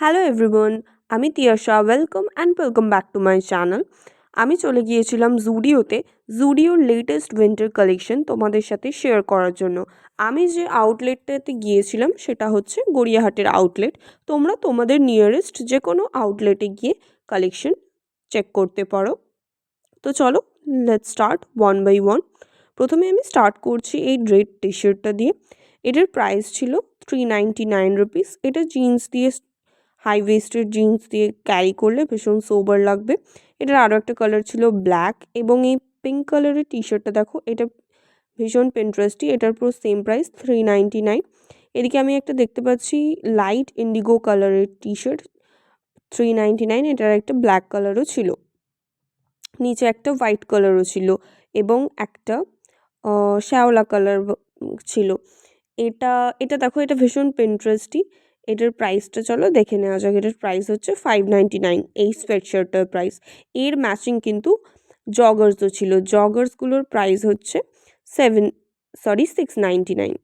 Hello everyone, আমি Tiyasha. Welcome back to my channel. আমি চলে গিয়েছিলাম জুডিওতে, জুডিওর লেটেস্ট উইন্টার কালেকশন তোমাদের সাথে শেয়ার করার জন্য। আমি যে আউটলেটটাতে গিয়েছিলাম সেটা হচ্ছে গড়িয়াহাটের আউটলেট। তোমরা তোমাদের নিয়ারেস্ট যে কোনো আউটলেটে গিয়ে কালেকশন চেক করতে পারো। তো চলো, let's start one by one. প্রথমে আমি স্টার্ট করছি এই রেড টি শার্টটা দিয়ে। এটার প্রাইস ছিল 399 রুপিস। এটা জিন্স দিয়ে, হাই ওয়েস্টেড জিন্স দিয়ে ক্যারি করলে ভীষণ সোবার লাগবে। এটার আরও একটা কালার ছিল ব্ল্যাক, এবং এই পিঙ্ক কালারের টি শার্টটা দেখো, এটা ভীষণ পিন্টারেস্টি। এটার পুরো সেম প্রাইস 399। এদিকে আমি একটা দেখতে পাচ্ছি লাইট ইন্ডিগো কালারের টি শার্ট, 399। এটার একটা ব্ল্যাক কালারও ছিল, নিচে একটা হোয়াইট কালারও ছিল, এবং একটা শ্যাওলা কালার ছিল। এটা এটা দেখো, এটা ভীষণ পিন্টারেস্টি। এটার প্রাইসটা চলো দেখে নেওয়া যাক। এটার প্রাইস হচ্ছে 599, এই সোয়েটশার্টটার প্রাইস। এর ম্যাচিং কিন্তু জগার্সও ছিল। জগার্সগুলোর প্রাইস হচ্ছে 699।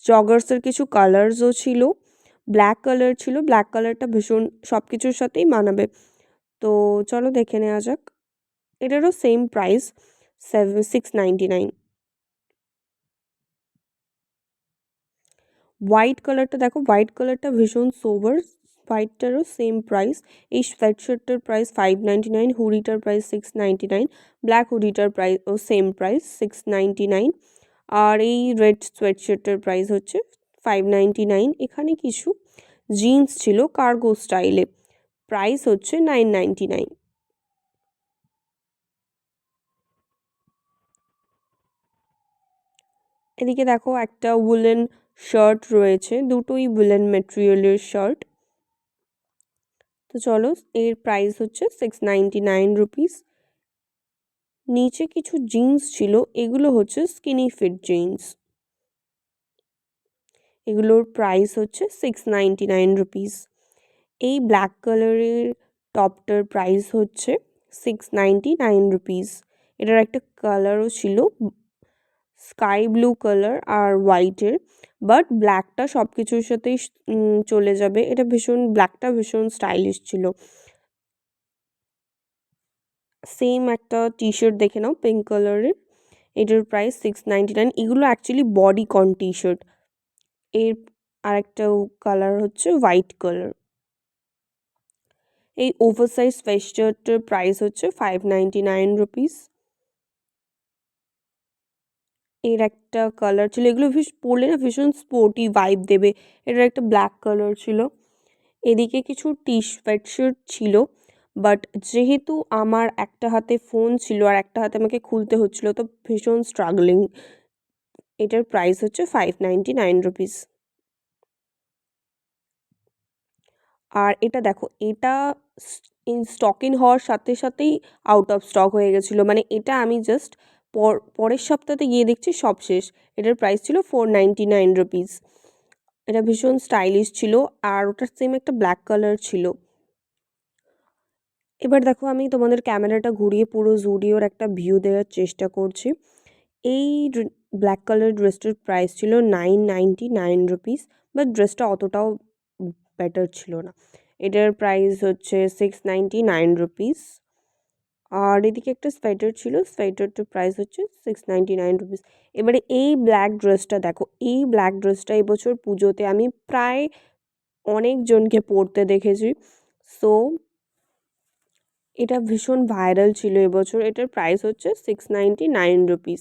জগার্সের কিছু কালার্সও ছিল, ব্ল্যাক কালার ছিল। ব্ল্যাক কালারটা ভীষণ সব কিছুর সাথেই মানাবে। তো চলো দেখে নেওয়া যাক। এটারও সেম প্রাইস 699। হোয়াইট কালারটা দেখো, হোয়াইট কালারটা ভীষণ সোবার। হোয়াইটটারও সেম প্রাইস। এই সোয়েটশার্টটার প্রাইস 599, হুডিটার প্রাইস 699, ব্ল্যাক হুডিটার প্রাইস ও সেম প্রাইস 699। আর এই রেড সোয়েটশার্টটার প্রাইস হচ্ছে 599। এখানে কিছু জিন্স ছিল কার্গো স্টাইলে, প্রাইস হচ্ছে 999। এদিকে দেখো, একটা উলেন শার্ট রয়েছে, দুটোই উলেন ম্যাটেরিয়ালের শার্ট। তো চলো, এর প্রাইস হচ্ছে 699 রুপিস। নিচে কিছু জিন্স ছিল, এগুলো হচ্ছে স্কিনি ফিট জিন্স। এগুলোর প্রাইস হচ্ছে 699 রুপিস। এই ব্ল্যাক কালারের টপটার প্রাইস হচ্ছে 699 রুপিস। এটার একটা কালারও ছিল স্কাই ব্লু কালার আর হোয়াইটের, বাট ব্ল্যাকটা সব কিছুর সাথেই চলে যাবে। এটা ভীষণ, ব্ল্যাকটা ভীষণ স্টাইলিশ ছিল। সেম একটা টি শার্ট দেখে নাও পিঙ্ক কালারের, এটার প্রাইস 699। এগুলো অ্যাকচুয়ালি বডিকন টি শার্ট। এর আরেকটা কালার হচ্ছে হোয়াইট কালার। এই ওভারসাইজ সোয়েটশার্টটার প্রাইস হচ্ছে 599 রুপিস। এর একটা কালার ছিল, এগুলো পরলে না ভীষণ স্পোর্টি ভাইব দেবে। এটার একটা ব্ল্যাক কালার ছিল। এদিকে কিছু টি সোয়েটশার্ট ছিল, বাট যেহেতু আমার একটা হাতে ফোন ছিল আর একটা হাতে আমাকে খুলতে হচ্ছিলো, তো ভীষণ স্ট্রাগলিং। এটার প্রাইস হচ্ছে 599 রুপিস। আর এটা দেখো, এটা স্টক ইন হওয়ার সাথে সাথেই আউট অফ স্টক হয়ে গেছিলো। মানে এটা আমি জাস্ট পরের সপ্তাহতে গিয়ে দেখছি সব শেষ। এটার প্রাইস ছিল 499 রুপিস। এটা ভীষণ স্টাইলিশ ছিল, আর ওটার সেম একটা ব্ল্যাক কালার ছিল। এবার দেখো, আমি তোমাদের ক্যামেরাটা ঘুরিয়ে পুরো জুডিওর একটা ভিউ দেওয়ার চেষ্টা করছি। এই ব্ল্যাক কালার ড্রেসটার প্রাইস ছিল 999 রুপিস, বাট ড্রেসটা অতটাও বেটার ছিল না। এটার প্রাইস হচ্ছে 699 রুপিস। আর এদিকে একটা সোয়েটার ছিল, সোয়েটারটার প্রাইস হচ্ছে 699 রুপিস। এবারে এই ব্ল্যাক ড্রেসটা দেখো, এই ব্ল্যাক ড্রেসটা এবছর পুজোতে আমি প্রায় অনেকজনকে পরতে দেখেছি। সো এটা ভীষণ ভাইরাল ছিল এবছর। এটার প্রাইস হচ্ছে 699 রুপিস।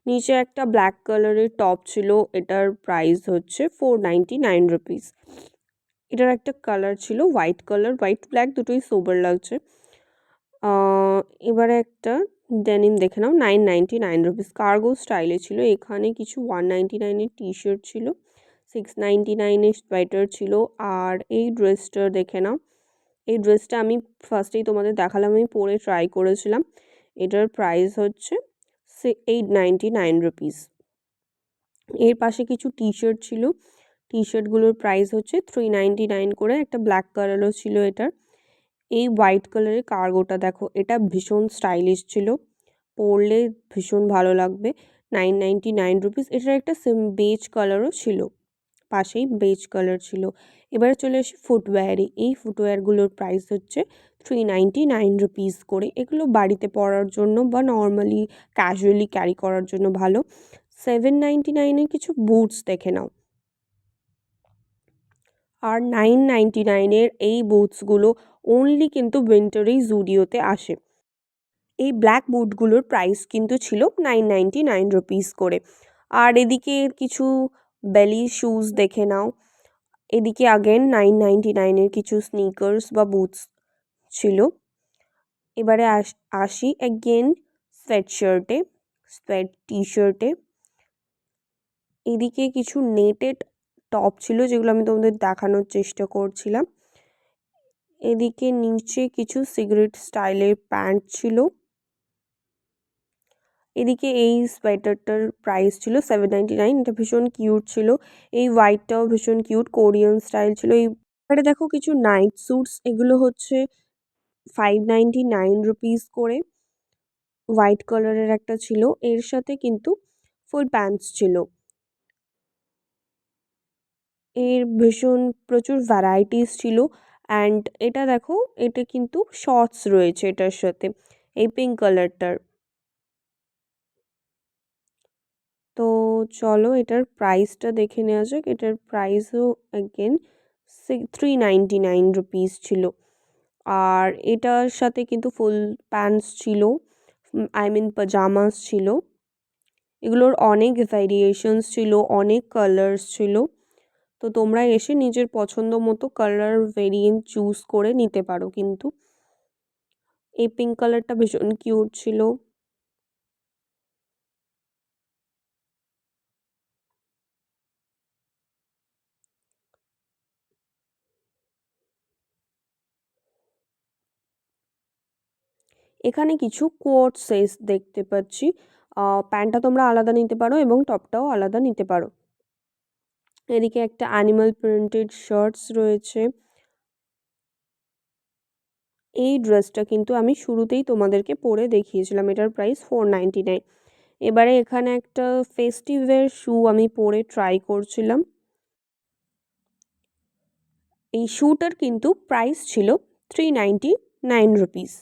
নিচে একটা ব্ল্যাক কালারের টপ ছিল, এটার প্রাইস হচ্ছে 499 রুপিস। এটার একটা কালার ছিল হোয়াইট কালার, হোয়াইট ব্ল্যাক দুটোই সোবার লাগছে। এবারে একটা ডেনিম দেখে নাও, 999 রুপিস, কার্গো স্টাইলে ছিল। এখানে কিছু 199-এর টি শার্ট ছিল, 699-এর সোয়েটার ছিল। আর এই ড্রেসটা দেখে নাও, এই ড্রেসটা আমি ফার্স্টেই তোমাদের দেখালাম, আমি পরে ট্রাই করেছিলাম। এটার প্রাইস হচ্ছে 899 রুপিস। এর পাশে কিছু টি শার্ট ছিল, টি শার্টগুলোর প্রাইস হচ্ছে 399 করে। একটা ব্ল্যাক কালারও ছিল এটার। এই হোয়াইট কালারের কার্গোটা দেখো, এটা ভীষণ স্টাইলিশ ছিল, পরলে ভীষণ ভালো লাগবে। 999 রুপিস। এটার একটা বেজ কালারও ছিল, পাশেই বেজ কালার ছিল। এবারে চলে আসি ফুটওয়্যারে। এই ফুটওয়্যারগুলোর প্রাইস হচ্ছে 399 রুপিস করে। এগুলো বাড়িতে পরার জন্য বা নর্মালি ক্যাজুয়ালি ক্যারি করার জন্য ভালো। 799-এ কিছু বুটস দেখে নাও। আর 999-এর এই বুটসগুলো অনলি কিন্তু উইন্টারেই জুডিওতে আসে। এই ব্ল্যাক বুটগুলোর প্রাইস কিন্তু ছিল 999 রুপিস করে। আর এদিকে কিছু বেলি শুজ দেখে নাও। এদিকে আগেন 999-এর কিছু স্নিকার্স বা বুটস ছিল। এবারে আসি অ্যাগেন সোয়েট টি শার্টে। এদিকে কিছু নেটেড টপ ছিল যেগুলো আমি তোমাদের দেখানোর চেষ্টা করছিলাম। এদিকে নিচে কিছু সিগারেট স্টাইলের প্যান্ট ছিল। এদিকে এই সোয়েটারটার প্রাইস ছিল 799। এটা ভীষণ কিউট ছিল। এই হোয়াইটটাও ভীষণ কিউট, কোরিয়ান স্টাইল ছিল। এবারে দেখো কিছু নাইট স্যুটস, এগুলো হচ্ছে 599 রুপিস করে। হোয়াইট কালারের একটা ছিল, এর সাথে কিন্তু ফুল প্যান্টস ছিল। এর ভীষণ প্রচুর ভ্যারাইটিস ছিল। অ্যান্ড এটা দেখো, এটা কিন্তু শর্টস রয়েছে এটার সাথে, এই পিঙ্ক কালারটার। তো চলো এটার প্রাইসটা দেখে নেওয়া যাক। এটার প্রাইসও অ্যাগেন 399 রুপিস ছিল। আর এটার সাথে কিন্তু ফুল প্যান্টস ছিল, আই মিন পাজামাস ছিল। এগুলোর অনেক ভ্যারিয়েশনস ছিল, অনেক কালার্স ছিল। তো তোমরা এসে নিজের পছন্দ মতো কালার ভেরিয়েন্ট চুজ করে নিতে পারো। কিন্তু এই পিঙ্ক কালারটা ভীষণ কিউট ছিল। এখানে কিছু কোট সেট দেখতে পাচ্ছি। প্যান্টটা তোমরা আলাদা নিতে পারো এবং টপটাও আলাদা নিতে পারো। এদিকে একটা অ্যানিমাল প্রিন্টেড শার্টস রয়েছে। এই ড্রেসটা কিন্তু আমি শুরুতেই তোমাদেরকে পরে দেখিয়েছিলাম। এটার প্রাইস 499। এবারে এখানে একটা ফেস্টিভের শু আমি পরে ট্রাই করছিলাম। এই শুটার কিন্তু প্রাইস ছিল 399 রুপিস।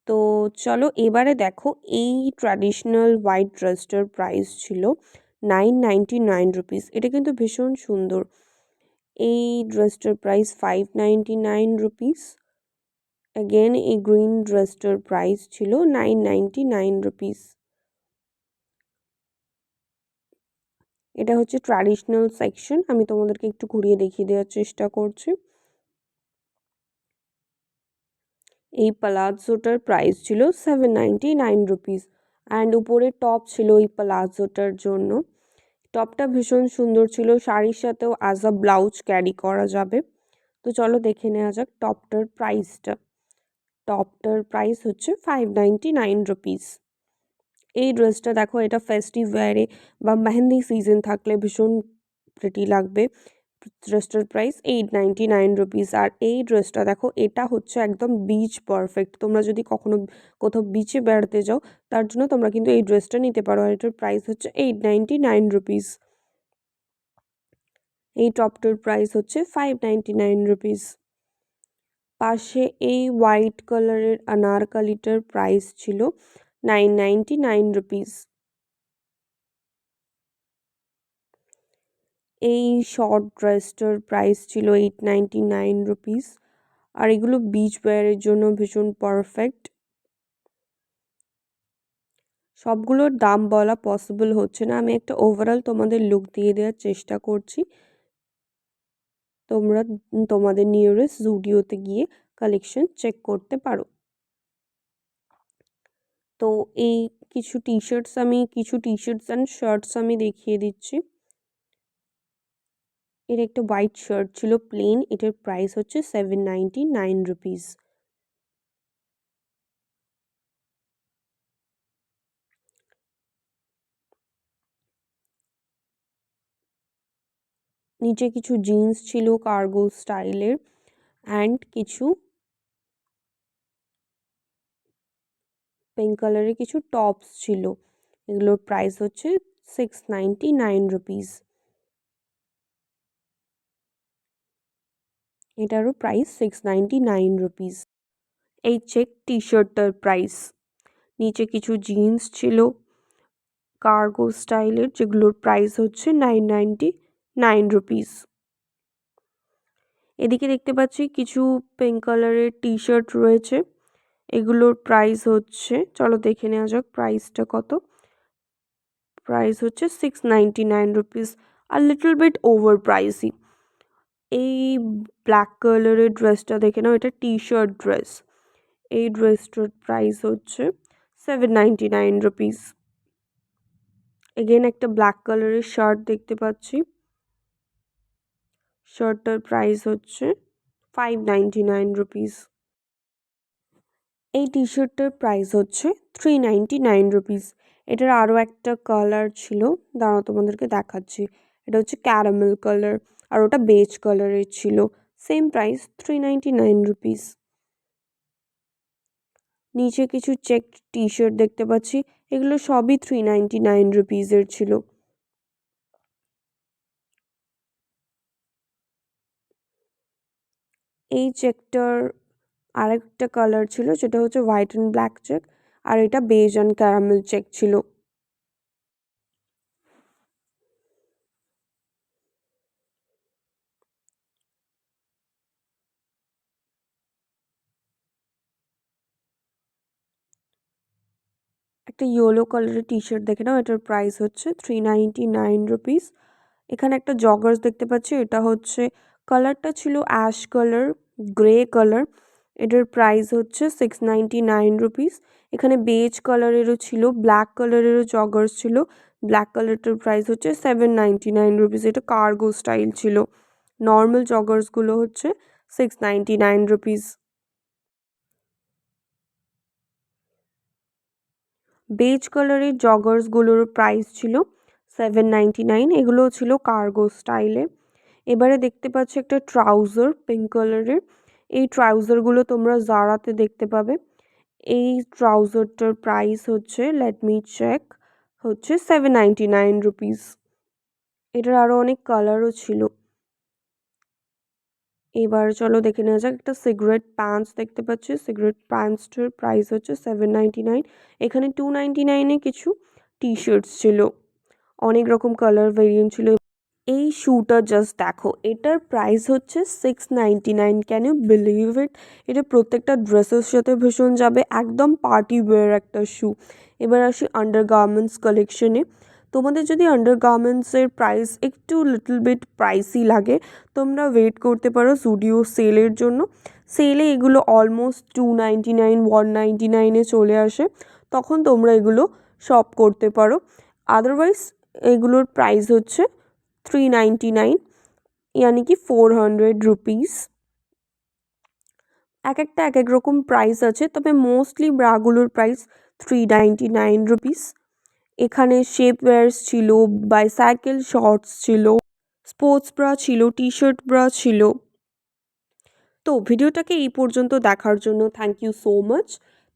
তো চলো এবারে দেখো, এই ট্র্যাডিশনাল হোয়াইট ড্রেসটার প্রাইস ছিল 999 রুপিস। এটা কিন্তু ভীষণ সুন্দর। এই ড্রেসটার প্রাইস 599 রুপিস। অ্যাগেন এই গ্রিন ড্রেসটার প্রাইস ছিল 999 রুপিস। এটা হচ্ছে ট্র্যাডিশনাল সেকশন। আমি তোমাদেরকে একটু ঘুরিয়ে দেখিয়ে দেওয়ার চেষ্টা করছি। এই পালাজোটার প্রাইস ছিল 799 রুপিস। অ্যান্ড উপরে টপ ছিল এই পালাজোটার জন্য। টপটা ভীষণ সুন্দর ছিল, শাড়ির সাথেও অ্যাজ আ ব্লাউজ ক্যারি করা যাবে। তো চলো দেখে নেওয়া যাক টপটার প্রাইসটা। টপটার প্রাইস হচ্ছে 599 রুপিস। এই ড্রেসটা দেখো, এটা ফেস্টিভ ওয়্যারে বা মেহেন্দি সিজন থাকলে ভীষণ প্রিটি লাগবে। ড্রেসটার প্রাইস 899 রুপিস। আর এই ড্রেসটা দেখো, এটা হচ্ছে একদম বিচ পারফেক্ট। তোমরা যদি কখনো কোথাও বিচে বেড়াতে যাও, তার জন্য তোমরা কিন্তু এই ড্রেসটা নিতে পারো। আর এটার প্রাইস হচ্ছে 899 রুপিস। এই টপটার প্রাইস হচ্ছে 599 রুপিস। পাশে এই হোয়াইট কালারের আনারকালিটার প্রাইস ছিল 999 রুপিস। এই শর্ট ড্রেসটার প্রাইস ছিল 899 রুপিস। আর এগুলো বিচ ওয়্যারের জন্য ভীষণ পারফেক্ট। সবগুলোর দাম বলা পসিবল হচ্ছে না, আমি একটা ওভারঅল তোমাদের লুক দিয়ে দেওয়ার চেষ্টা করছি। তোমরা তোমাদের নিয়ারেস্ট জুডিওতে গিয়ে কালেকশন চেক করতে পারো। তো এই কিছু টি শার্টস অ্যান্ড শার্টস আমি দেখিয়ে দিচ্ছি। এর একটা হোয়াইট শার্ট ছিল প্লেন, এটার প্রাইস হচ্ছে 799 রুপিস। নিচে কিছু জিন্স ছিল কার্গো স্টাইলের, অ্যান্ড কিছু পিঙ্ক কালারের কিছু টপস ছিল। এগুলোর প্রাইস হচ্ছে 699 রুপিস। এটারও প্রাইস 699 রুপিস। এই চেক টি শার্টটার প্রাইস, নিচে কিছু জিন্স ছিল কার্গো স্টাইলের, যেগুলোর প্রাইস হচ্ছে 999 রুপিস। এদিকে দেখতে পাচ্ছি কিছু পিঙ্ক কালারের টি শার্ট রয়েছে, এগুলোর প্রাইস হচ্ছে, চলো দেখে নেওয়া যাক প্রাইসটা কত। প্রাইস হচ্ছে 699 রুপিস, আর লিটল বিট ওভার প্রাইসি। এই ব্ল্যাক কালারের ড্রেসটা দেখে নাও, এটা টি শার্ট ড্রেস। এই ড্রেসটার প্রাইস হচ্ছে 799 রুপিস। এগেন একটা ব্ল্যাক কালারের শার্ট দেখতে পাচ্ছি, শার্টটার প্রাইস হচ্ছে 599 রুপিস। এই টি শার্টটার প্রাইস হচ্ছে 399 রুপিস। এটার আরও একটা কালার ছিল, দাঁড়াও তোমাদেরকে দেখাচ্ছি। এটা হচ্ছে ক্যারামেল কালার, আর ওটা বেজ কালারের ছিল। Same price 399 rupees. নিচে কিছু চেক টি শার্ট দেখতে পাচ্ছি, এগুলো সবই 399 রুপিসের ছিল। এই চেকটার আরেকটা কালার ছিল, যেটা হচ্ছে হোয়াইট অ্যান্ড ব্ল্যাক চেক, আর এটা বেজ অ্যান্ড ক্যারামেল চেক ছিল। একটা ইয়েলো কালারের টি শার্ট দেখে নাও, এটার প্রাইস হচ্ছে 399 রুপিস। এখানে একটা জগার্স দেখতে পাচ্ছি, এটা হচ্ছে কালারটা ছিল অ্যাশ কালার, গ্রে কালার। এটার প্রাইস হচ্ছে 699 রুপিস। এখানে বেজ কালারেরও ছিল, ব্ল্যাক কালারেরও জগার্স ছিল। ব্ল্যাক কালারটার প্রাইস হচ্ছে 799 রুপিস। এটা কার্গো স্টাইল ছিল। নর্মাল জগার্সগুলো হচ্ছে 699 রুপিস। বেজ কালারের জগার্সগুলোর প্রাইস ছিল 799, এগুলোও ছিল কার্গো স্টাইলে। এবারে দেখতে পাচ্ছি একটা ট্রাউজার পিঙ্ক কালারের। এই ট্রাউজারগুলো তোমরা জারাতে দেখতে পাবে। এই ট্রাউজারটার প্রাইস হচ্ছে, লেট মি চেক, হচ্ছে 799 রুপিস। এটার আরও অনেক কালারও ছিল। এবার চলো দেখে নেওয়া যাক, একটা সিগারেট প্যান্টস দেখতে পাচ্ছি। সিগারেট প্যান্টসটার প্রাইস হচ্ছে 799। এখানে 299-এ কিছু টি শার্টস ছিল, অনেক রকম কালার ভেরিয়েন্ট ছিল। এই শুটা জাস্ট দেখো, এটার প্রাইস হচ্ছে 699। Can you believe it? এটা প্রত্যেকটা ড্রেসের সাথে ভীষণ যাবে, একদম পার্টি ওয়্যার একটা শ্যু। এবার আসি আন্ডারগার্মেন্টস কালেকশনে। তোমাদের যদি আন্ডারগার্মেন্টসের প্রাইস একটু লিটল বিট প্রাইসি লাগে, তোমরা ওয়েট করতে পারো জুডিও সেলের জন্য। সেলে এগুলো অলমোস্ট 299, 199-এ চলে আসে, তখন তোমরা এগুলো শপ করতে পারো। আদারওয়াইজ এগুলোর প্রাইস হচ্ছে 399, यानी कि 400 রুপিস। এক একটা এক এক রকম প্রাইস আছে, তবে মোস্টলি ব্রাগুলোর প্রাইস 399 রুপিস। এখানে শেপ ওয়্যার্স ছিল, বাইসাইকেল শর্টস ছিল, স্পোর্টস ব্রা ছিল, টি শার্ট ব্রা ছিল। তো ভিডিওটাকে এই পর্যন্ত দেখার জন্য থ্যাংক ইউ সো মাচ।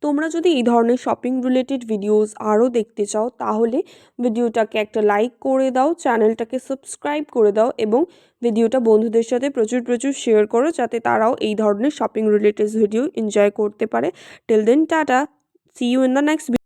তোমরা যদি এই ধরনের শপিং রিলেটেড ভিডিওস আরও দেখতে চাও, তাহলে ভিডিওটাকে একটা লাইক করে দাও, চ্যানেলটাকে সাবস্ক্রাইব করে দাও, এবং ভিডিওটা বন্ধুদের সাথে প্রচুর প্রচুর শেয়ার করো, যাতে তারাও এই ধরনের শপিং রিলেটেড ভিডিও এনজয় করতে পারে। Till then tata, see you in the next